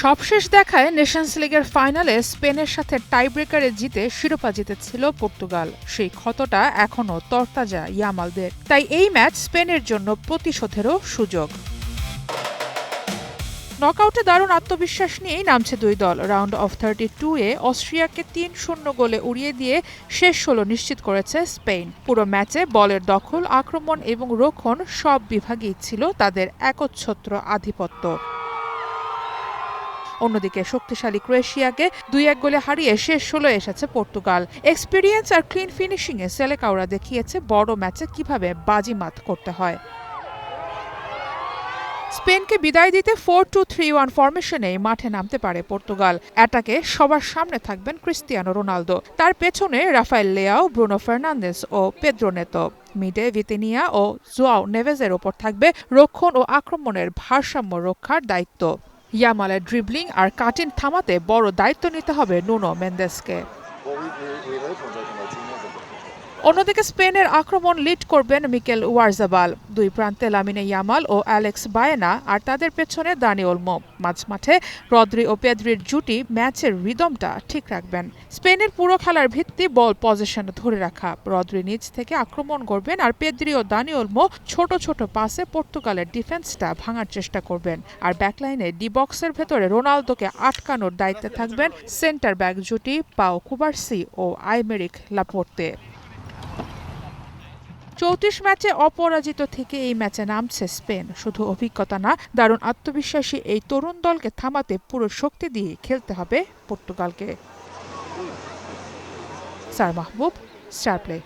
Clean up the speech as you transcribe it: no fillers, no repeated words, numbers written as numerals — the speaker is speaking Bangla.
সবশেষ দেখায় নেশনস লিগের ফাইনালে স্পেনের সাথে টাইব্রেকারে জিতে শিরোপা জিতেছিল পর্তুগাল। সেই ক্ষতটা এখনও তরতাজা ইয়ামালদের, তাই এই ম্যাচ স্পেনের জন্য প্রতিশোধেরও সুযোগ। নকআউটে দারুণ আত্মবিশ্বাস নিয়েই নামছে দুই দল। রাউন্ড অফ 32-এ অস্ট্রিয়াকে ৩-০ গোলে উড়িয়ে দিয়ে শেষ ১৬ নিশ্চিত করেছে স্পেন। পুরো ম্যাচে বলের দখল, আক্রমণ এবং রক্ষণ সব বিভাগেই ছিল তাদের একচ্ছত্র আধিপত্য। অন্যদিকে শক্তিশালী ক্রোয়েশিয়াকে ২-১ গোলে হারিয়ে শেষ ১৬ এসেছে পর্তুগাল। এক্সপেরিয়েন্স আর ক্লিন ফিনিশিংয়ে সেলেকাওরা দেখিয়েছে বড় ম্যাচে কিভাবে বাজিমাত করতে হয়। স্পেনকে বিদায় দিতে 4-2-3-1 ফরমেশনে মাঠে নামতে পারে পর্তুগাল। অ্যাটাকে সবার সামনে থাকবেন ক্রিস্টিয়ানো রোনালদো, তার পেছনে রাফায়েল লিয়াও, ব্রুনো ফার্নান্দেস ও পেদ্রো নেতো। মিডে ভিতিনিয়া ও জোয়াও নেভেজের ওপর থাকবে রক্ষণ ও আক্রমণের ভারসাম্য রক্ষার দায়িত্ব। ইয়ামালের ড্রিবলিং আর কাটিং থামাতে বড় দায়িত্ব নিতে হবে নুনো মেন্দেসকে। অন্যদিকে স্পেনের আক্রমণ লিড করবেন মিকেল ওয়ারজাবাল। দুই প্রান্তে লামিনে ইয়ামাল ও অ্যালেক্স বায়েনা, আর তাদের পেছনে দানি ওলমো। মাঝমাঠে রদ্রি ও পেদ্রির জুটি ম্যাচের রিদমটা ঠিক রাখবেন। স্পেনের পুরো খেলার ভিত্তি বল পজিশন ধরে রাখা। রদ্রি নিচ থেকে আক্রমণ করবেন, আর পেদ্রি ও দানি ওলমো ছোট ছোট পাসে পর্তুগালের ডিফেন্সটা ভাঙার চেষ্টা করবেন। আর ব্যাকলাইনে ডি বক্সের ভেতরে রোনালদোকে আটকানোর দায়িত্বে থাকবেন সেন্টার ব্যাক জুটি পাও কুবার্সি ও আইমেরিক লাপোর্তে। ৩৪ ম্যাচে অপরাজিত থেকে এই ম্যাচে নামছে স্পেন। শুধু অভিজ্ঞতা না, দারুণ আত্মবিশ্বাসী এই তরুণ দলকে থামাতে পুরো শক্তি দিয়ে খেলতে হবে পর্তুগালকে। সার মাহবুব, স্টার প্লে।